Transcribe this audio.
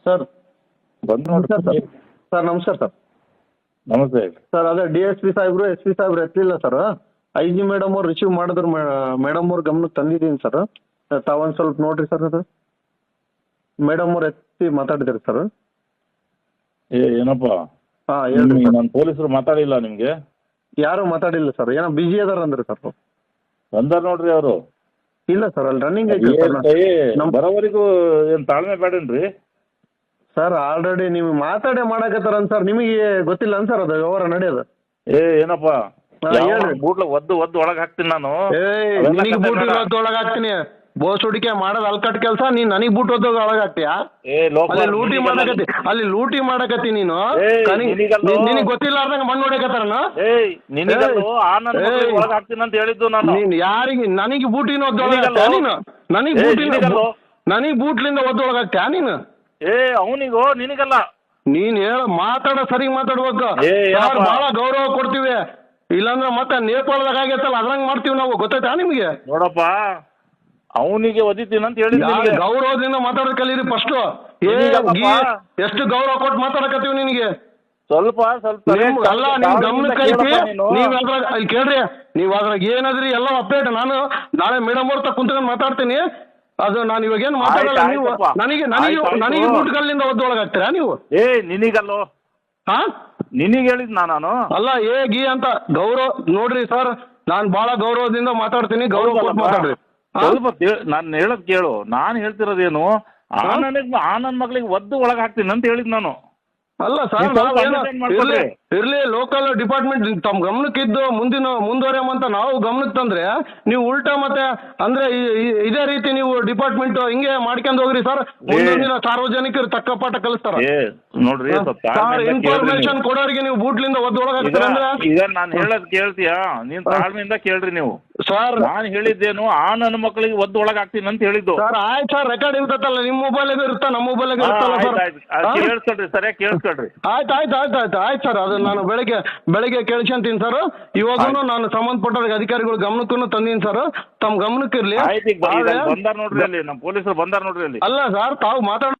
Sir ಬಂದು ನಮಸ್ಕಾರ ನೋಡಿ. ಸರ್. ಸರ್ ನಮಸ್ಕಾರ ಸರ್. ನಮಸ್ತೆ. ಸರ್ ಅದೇ DSP ಸಾಹೇಬ್ರು SP ಸಾಹೇಬ್ರು ಎತ್ತಲಿಲ್ಲ ಸರ್. IG ಮೇಡಮ್ ಅವ್ರು ರಿಸೀವ್ ಮಾಡಿದ್ರು, ಮೇಡಮ್ ಅವ್ರ ಗಮನಕ್ಕೆ ತಂದಿದ್ದೀನಿ ಸರ್. ತಾವೊಂದು ಸ್ವಲ್ಪ ನೋಡ್ರಿ ಸರ್. ಅದು ಮೇಡಮ್ ಅವ್ರು ಎತ್ತಿ ಮಾತಾಡಿದ್ರಿ ಸರ್. ಏನಪ್ಪ ಹಾಂ ಹೇಳ್ರಿ ಸರ್. ನಾನು ಪೊಲೀಸರು ಮಾತಾಡಿಲ್ಲ ನಿಮ್ಗೆ? ಯಾರು ಮಾತಾಡಿಲ್ಲ ಸರ್, ಏನೋ ಬಿಜಿ ಅದಾರ ಅಂದ್ರಿ ಸರ್. ಬಂದಾರ ನೋಡ್ರಿ ಅವರು. ಇಲ್ಲ ಸರ್, ಅಲ್ಲಿ ರನ್ನಿಂಗ್ ಐತಿ ಸರ್. ಬರೋವರೆಗೂ ಏನ್ ತಾಳ್ಮೆ ಬೇಡೇನ್ರಿ ಸರ್ ಆಲ್ರೆಡಿ ನೀವು ಮಾತಾಡೇ ಮಾಡಕತ್ತಾರ ಸರ್. ನಿಮಗೆ ಗೊತ್ತಿಲ್ಲ ಸರ್ ಅದು ವ್ಯವಹಾರ ನಡೆಯೋದು. ಏನಪ್ಪ ಹೇಳ್ರಿ. ಬೂಟ್ಲ ಒದ್ದು ಒಳಗ್ ಹಾಕ್ತೀನಿ ನಾನು. ನಿನಗೆ ಬೂಟ್ ಒಳಗೆ ಹಾಕ್ತೀನಿ. ಬೋಸ್ ಹುಡುಕೆ ಮಾಡೋದು ಅಲ್ಕಟ್ ಕೆಲಸ. ನೀನ್ ನನಗೆ ಬೂಟ್ ಒದ್ದೋಗ ಒಳಗೆ ಹಾಕ್ತೀಯಾ? ಅಲ್ಲಿ ಲೂಟಿ ಮಾಡಕತ್ತಿ, ಅಲ್ಲಿ ಲೂಟಿ ಮಾಡಕತ್ತಿ ನೀನು. ನಿನಗೆ ಗೊತ್ತಿಲ್ಲಾರ್ದಂಗ ಮಣ್ಣು ಹೊಡೆಕತ್ತಾರನ? ಒಳಗ್ ಹಾಕ್ತೀನಿ ಅಂತ ಹೇಳಿದ್ದು ನಾನು. ನೀನ್ ಯಾರಿಗೆ? ನನಗೆ ಬೂಟಿನ ಒದ್ದೊಳಗೆ ಹಾಕ್ತೀಯಾ ನೀನು? ನನಗೆ ಬೂಟ್ಲಿಂದ ಒದ್ದೊಳಗೆ ಹಾಕ್ತೀಯಾ ನೀನು? ಅವನಿಗೋ ನಿನಗಲ್ಲ. ನೀನ್ ಹೇಳ ಮಾತಾಡ ಸರಿಗೆ ಮಾತಾಡ್ಬೇಕು. ಬಹಳ ಗೌರವ ಕೊಡ್ತೀವಿ, ಇಲ್ಲಾಂದ್ರೆ ಮತ್ತೆ ನೇಪಾಳದಾಗ ಆಗೈತಲ್ಲ ಅದ್ರಂಗ್ ಮಾಡ್ತೀವಿ ನಾವು. ಗೊತ್ತಾಯ್ತಾ ನಿಮ್ಗೆ? ನೋಡಪ್ಪ, ಅವನಿಗೆ ಒದಿತೀನಿ ಅಂತ ಹೇಳಿದ್ದೀನಿ. ಗೌರವದಿಂದ ಮಾತಾಡೋದ್ ಕಲೀರಿ ಫಸ್ಟ್. ಎಷ್ಟು ಗೌರವ ಕೊಟ್ಟು ಮಾತಾಡಕತ್ತೀವಿ ನಿನಗೆ. ಸ್ವಲ್ಪ ಅಲ್ಲ ನಿಮ್ ಗಮನಕ್ಕೆ ಐತಿ. ನೀವ್ ಅದ್ರಾಗ ಅಲ್ಲಿ ಕೇಳ್ರಿ, ನೀವ್ ಅದ್ರಾಗ ಏನಾದ್ರಿ ಎಲ್ಲ ಅಪ್ಡೇಟ್. ನಾನು ನಾಳೆ ಮೇಡಮ್ ಅವ್ರ ಕುಂತ್ಕೊಂಡು ಮಾತಾಡ್ತೀನಿ. ಅದು ನಾನು ಇವಾಗ ಏನು ಮಾತಾಡಲ್ಲ. ನೀವು ನನಗೆ ಬೂಟ್ಗಲ್ಲಿಂದ ಒದ್ದೊಳಗೆ ಹಾಕ್ತೀರಾ ನೀವು? ನಿನಗಲ್ಲೋ. ಹಾ, ನಿನಗೆ ಹೇಳಿದ್ ನಾನು ಅಲ್ಲ. ಗೀ ಅಂತ ಗೌರವ ನೋಡ್ರಿ ಸರ್. ನಾನು ಬಹಳ ಗೌರವದಿಂದ ಮಾತಾಡ್ತೀನಿ. ಗೌರವ ಕೊಟ್ಟು ಮಾತಾಡ್ರಿ. ಸ್ವಲ್ಪ ನಾನು ಹೇಳದ್ ಕೇಳು. ನಾನು ಹೇಳ್ತಿರೋದೇನು, ನನ್ನ ಮಗಳಿಗೆ ಒದ್ದು ಒಳಗೆ ಹಾಕ್ತೀನಿ ಅಂತ ಹೇಳಿದ್ ನಾನು. ಅಲ್ಲ ಸರ್, ಇರ್ಲಿ ಲೋಕಲ್ ಡಿಪಾರ್ಟ್ಮೆಂಟ್ ತಮ್ಮ ಗಮನಕ್ಕಿದ್ದು ಮುಂದುವರಿಯಂತ ನಾವು ಗಮನಕ್ಕೆ ತಂದ್ರೆ ನೀವು ಉಲ್ಟಾ ಮತ್ತೆ ಅಂದ್ರೆ ಇದೇ ರೀತಿ ನೀವು ಡಿಪಾರ್ಟ್ಮೆಂಟ್ ಹಿಂಗೆ ಮಾಡ್ಕೊಂಡು ಹೋಗ್ರಿ ಸರ್. ಮುಂದಿನ ಸಾರ್ವಜನಿಕರು ತಕ್ಕ ಪಾಠ ಕಲಿಸ್ತಾರ ನೋಡ್ರಿ. ಇನ್ಫಾರ್ಮೇಶನ್ ಕೊಡೋರಿಗೆ ನೀವು ಬೂಟ್ಲಿಂದ ಒದ್ದೊಳಗಾಗ್ತೀರ ಅಂದ್ರೆ ಈಗ ನಾನು ಹೇಳೋದ್ ಕೇಳ್ತೀಯಾ? ನೀನ್ ತಾಳ್ಮೆಯಿಂದ ಕೇಳ್ರಿ ನೀವು. ಸರ್ ನಾನು ಹೇಳಿದ್ದೇನು, ನನ್ನ ಮಕ್ಕಳಿಗೆ ಒದ್ದು ಒಳಗೆ ಹಾಕ್ತೀನಿ ಅಂತ ಹೇಳಿದ್ದು ಸರ್. ಆಯ್ತು ಸರ್, ರೆಕಾರ್ಡ್ ಇರ್ತಲ್ಲ. ನಿಮ್ಮ ಮೊಬೈಲ್ಗೂ ಇರುತ್ತಾ, ನಮ್ಮ ಮೊಬೈಲ್ಗೂ ಇರುತ್ತಲ್ಲ ಸರ್. ಕೇಳಿಸ್ಕೊಳ್ರಿ, ಸರಿಯಾಗಿ ಕೇಳಿಸ್ಕೊಳ್ರಿ. ಆಯ್ತು ಸರ್. ಅದು ನಾನು ಬೆಳಗ್ಗೆ ಕೇಳ್ಕೊಂತೀನಿ ಸರ್. ಇವಾಗೂ ನಾನು ಸಂಬಂಧಪಟ್ಟ ಅಧಿಕಾರಿಗಳ ಗಮನಕ್ಕೂ ತಂದೀನಿ ಸರ್. ತಮ್ಮ ಗಮನಕ್ಕಿರ್ಲಿ. ಬಂದಾರ ನೋಡ್ರಿ ಅಲ್ಲಿ, ನಮ್ಮ ಪೊಲೀಸರು ಬಂದಾರ ನೋಡ್ರಿ ಅಲ್ಲಿ. ಅಲ್ಲ ಸರ್, ತಾವು ಮಾತಾಡ